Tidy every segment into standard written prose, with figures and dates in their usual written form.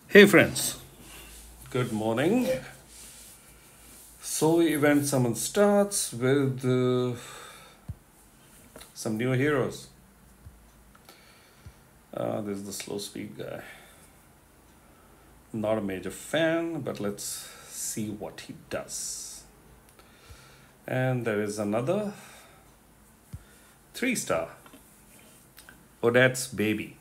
Hey friends, good morning. So event summon starts with some new heroes. This is the slow speed guy. Not a major fan, but let's see what he does. And there is another 3-star, Odette's baby.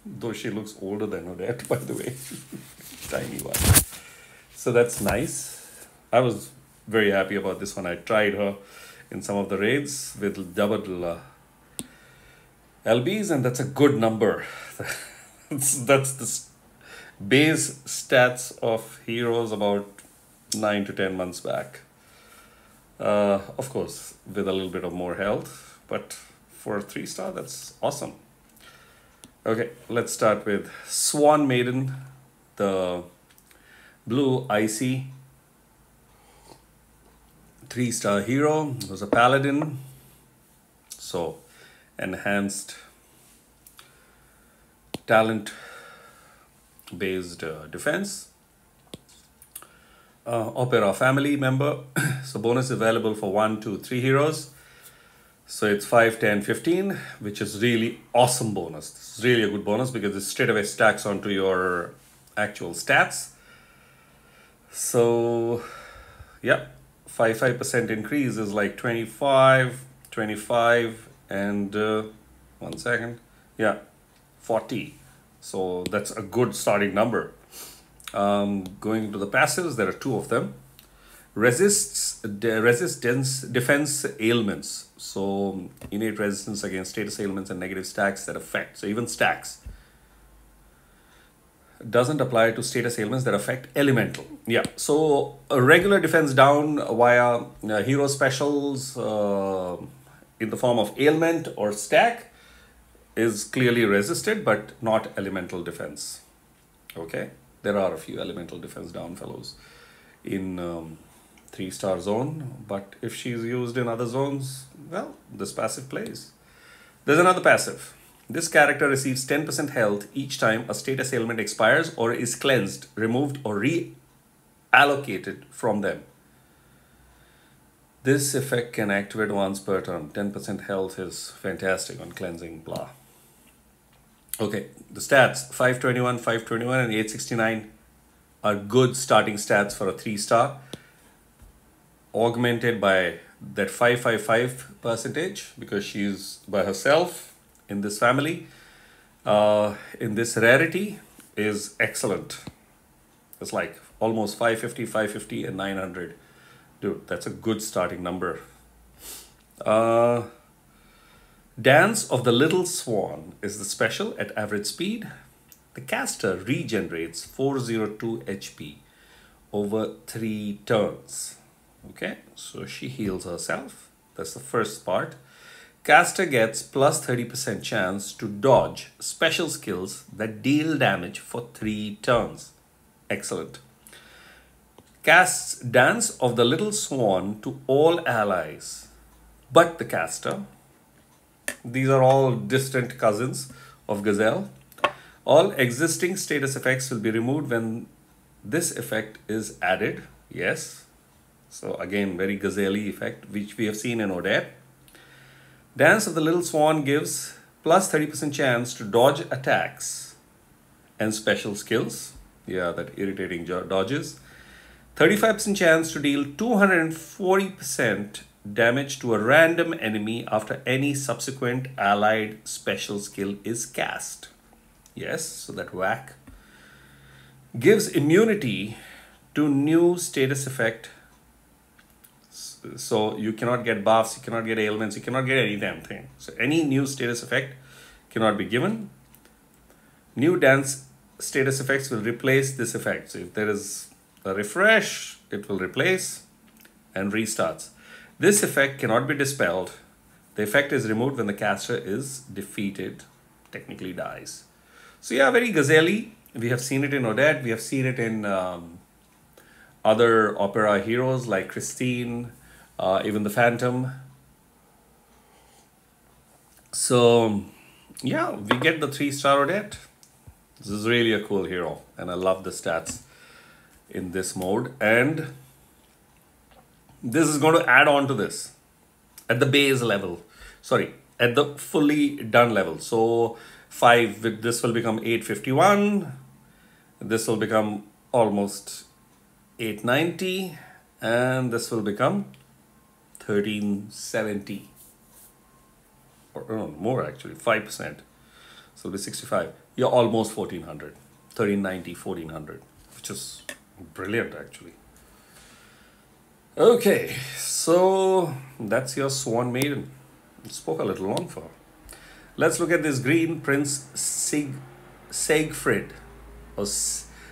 Though she looks older than Odette, by the way. Tiny one. So that's nice. I was very happy about this one. I tried her in some of the raids with double LBs, and that's a good number. that's the base stats of heroes about 9 to 10 months back. Of course, with a little bit of more health, but for a 3-star, that's awesome. Okay, let's start with Swan Maiden, the blue icy 3-star hero. It was a paladin, so enhanced talent based defense. Opera family member, so bonus available for 1, 2, 3 heroes. So it's 5, 10, 15, which is really awesome bonus. This is really a good bonus because it straight away stacks onto your actual stats. So yeah, 5% increase is like 25, 25, and 1 second, yeah, 40. So that's a good starting number. Going to the passives, there are 2 of them. Resistance defense ailments, so innate resistance against status ailments and negative stacks that affect, so even stacks. Doesn't apply to status ailments that affect elemental. Yeah, so a regular defense down via hero specials in the form of ailment or stack is clearly resisted, but not elemental defense. Okay, there are a few elemental defense down fellows in 3-star zone, but if she's used in other zones, well, this passive plays. There's another passive. This character receives 10% health each time a status ailment expires or is cleansed, removed, or reallocated from them. This effect can activate once per turn. 10% health is fantastic on cleansing, blah. Okay, the stats, 521, 521, and 869 are good starting stats for a 3-star. Augmented by that 555 percentage because she's by herself in this family. In this rarity is excellent. It's like almost 550, 550, and 900. Dude, that's a good starting number. Dance of the Little Swan is the special at average speed. The caster regenerates 402 HP over 3 turns. Okay, so she heals herself. That's the first part. Caster gets plus 30% chance to dodge special skills that deal damage for 3 turns. Excellent. Casts Dance of the Little Swan to all allies but the caster. These are all distant cousins of Gazelle. All existing status effects will be removed when this effect is added. Yes. So again, very gazelle-y effect, which we have seen in Odette. Dance of the Little Swan gives plus 30% chance to dodge attacks and special skills. Yeah, that irritating dodges. 35% chance to deal 240% damage to a random enemy after any subsequent allied special skill is cast. Yes, so that whack. Gives immunity to new status effect. So you cannot get buffs, you cannot get ailments, you cannot get any damn thing. So any new status effect cannot be given. New dance status effects will replace this effect. So if there is a refresh, it will replace and restarts. This effect cannot be dispelled. The effect is removed when the caster is defeated, technically dies. So yeah, very gazelle-y. We have seen it in Odette, we have seen it in other opera heroes like Christine, even the Phantom. So yeah, we get the 3-star Odette. This is really a cool hero, and I love the stats in this mode. And this is going to add on to this at the base level. Sorry, at the fully done level. So 5 with this will become 851. This will become almost 890, and this will become 1370. Or no, more actually, 5%. So it'll be 65. You're almost 1400. 1390, 1400, which is brilliant actually. Okay, so that's your Swan Maiden. It spoke a little long for her. Let's look at this green Prince Siegfried or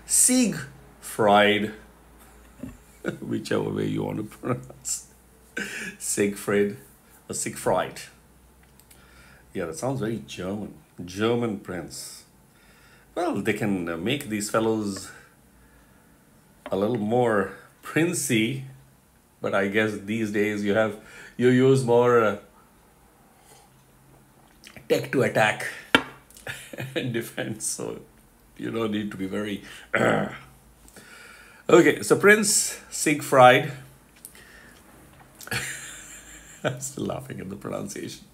Siegfried, whichever way you want to pronounce Siegfried or Siegfried. Yeah, that sounds very German. German prince. Well, they can make these fellows a little more princey, but I guess these days you use more tech to attack and defense, so you don't need to be very okay. So Prince Siegfried, I'm still laughing at the pronunciation,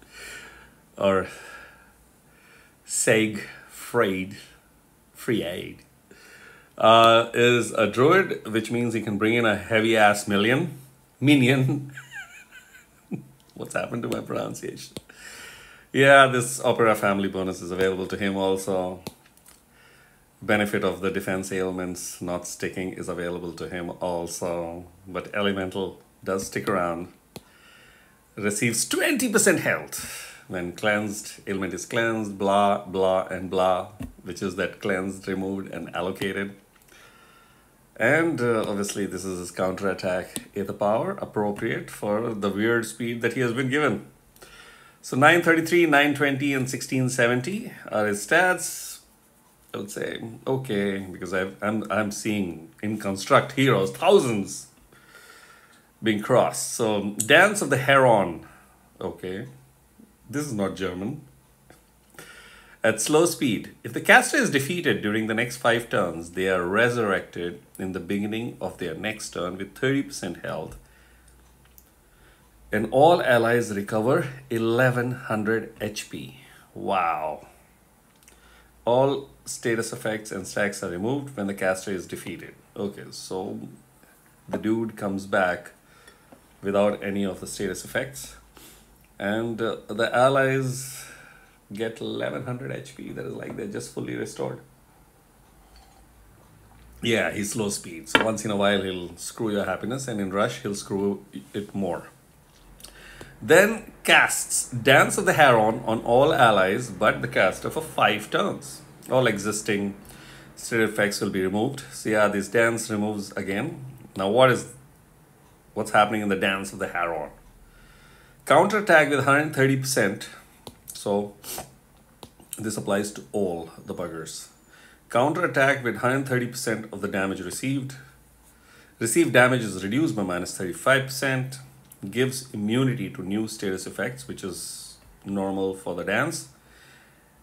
or Siegfried, is a druid, which means he can bring in a heavy ass minion. What's happened to my pronunciation? Yeah, this opera family bonus is available to him also. Benefit of the defense ailments not sticking is available to him also. But elemental does stick around. Receives 20% health when cleansed. Ailment is cleansed, blah, blah, and blah, which is that cleansed, removed, and allocated. And obviously this is his counterattack, Aether Power, appropriate for the weird speed that he has been given. So 933, 920, and 1670 are his stats. I would say okay, because I'm seeing in construct heroes thousands being crossed. So Dance of the Heron. Okay, this is not German. At slow speed, if the caster is defeated during the next 5 turns, they are resurrected in the beginning of their next turn with 30% health. And all allies recover 1100 HP. Wow. All status effects and stacks are removed when the caster is defeated. Okay, so the dude comes back without any of the status effects. And the allies get 1100 HP. That is like they're just fully restored. Yeah, he's slow speed. So once in a while he'll screw your happiness, and in rush he'll screw it more. Then casts Dance of the Heron on all allies but the caster for 5 turns. All existing state effects will be removed. So yeah, this dance removes again. Now what's happening in the Dance of the Heron? Counterattack with 130%. So this applies to all the buggers. Counterattack with 130% of the damage received. Received damage is reduced by minus 35%. Gives immunity to new status effects, which is normal for the dance.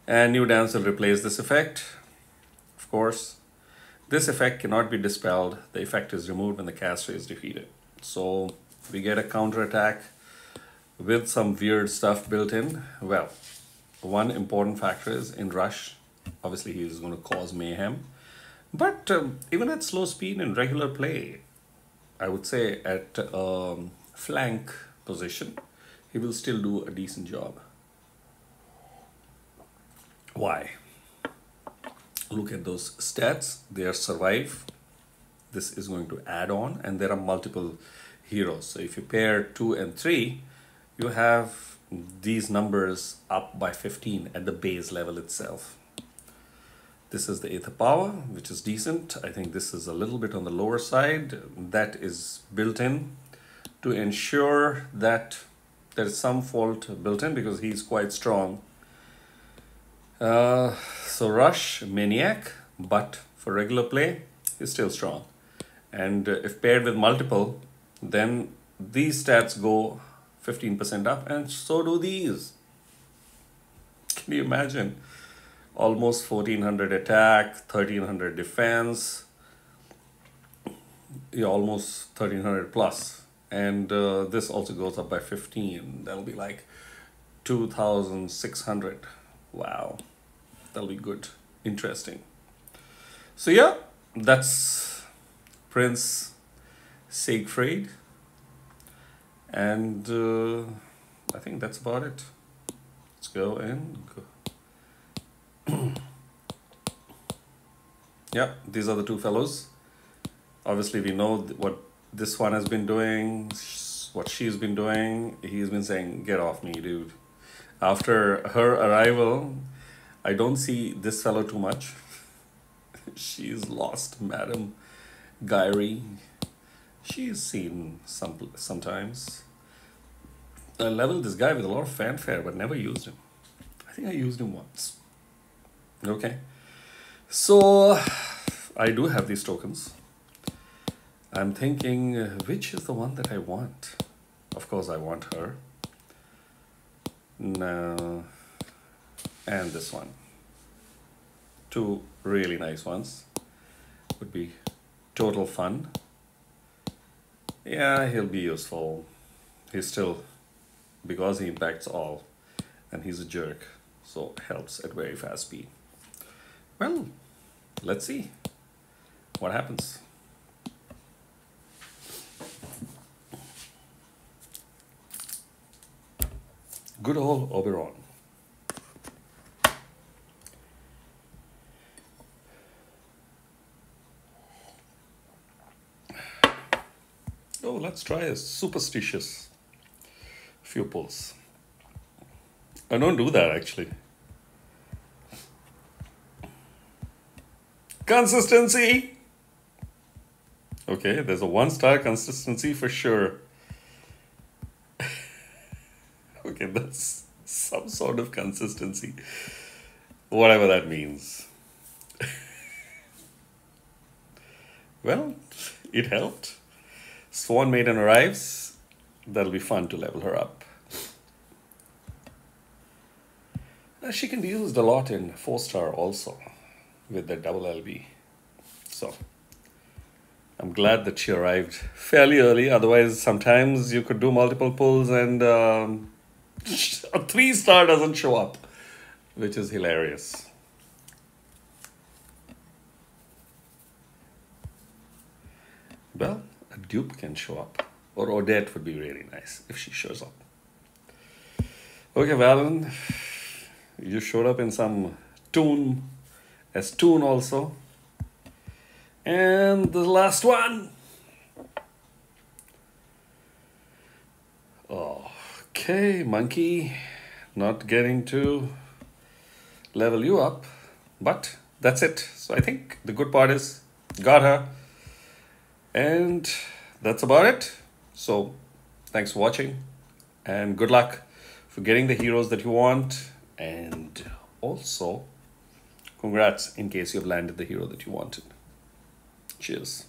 And new dance will replace this effect. Of course, this effect cannot be dispelled. The effect is removed when the caster is defeated. So we get a counterattack with some weird stuff built in. Well, one important factor is in rush. Obviously, he is going to cause mayhem. But even at slow speed in regular play, I would say at flank position, he will still do a decent job. Why? Look at those stats. They are survive. This is going to add on, and there are multiple heroes. So if you pair 2 and 3, you have these numbers up by 15 at the base level itself. This is the Aether Power, which is decent. I think this is a little bit on the lower side. That is built in to ensure that there is some fault built in because he's quite strong. So Rush, Maniac, but for regular play, he's still strong. And if paired with multiple, then these stats go 15% up, and so do these. Can you imagine? almost 1400 attack, 1300 defense. Yeah, almost 1300 plus. And this also goes up by 15. That'll be like 2600. Wow, that'll be good. Interesting. So yeah, that's Prince Siegfried. And I think that's about it. Let's go and go. Yeah, these are the two fellows. Obviously, we know what this one has been doing, what she's been doing. He's been saying, get off me, dude. After her arrival, I don't see this fellow too much. She's lost Madam Gyrie. She's seen sometimes. I leveled this guy with a lot of fanfare, but never used him. I think I used him once. Okay. So, I do have these tokens. I'm thinking, which is the one that I want? Of course, I want her. No. And this one. Two really nice ones. Would be total fun. Yeah, he'll be useful. He's still, because he impacts all, and he's a jerk, so helps at very fast speed. Well, let's see what happens. Good old Oberon. Oh, let's try a superstitious few pulls. I don't do that actually. Consistency! Okay, there's a 1-star consistency for sure. Okay, that's some sort of consistency. Whatever that means. Well, it helped. Swan Maiden arrives. That'll be fun to level her up. She can be used a lot in 4-star also with the double LB. So I'm glad that she arrived fairly early. Otherwise, sometimes you could do multiple pulls and a 3-star doesn't show up, which is hilarious. Well, a dupe can show up. Or Odette would be really nice if she shows up. Okay, Valen, you showed up in some tune, as tune also. And the last one. Okay, monkey, not getting to level you up, but that's it. So I think the good part is got her. And that's about it. So thanks for watching and good luck for getting the heroes that you want. And also congrats in case you've landed the hero that you wanted. Cheers.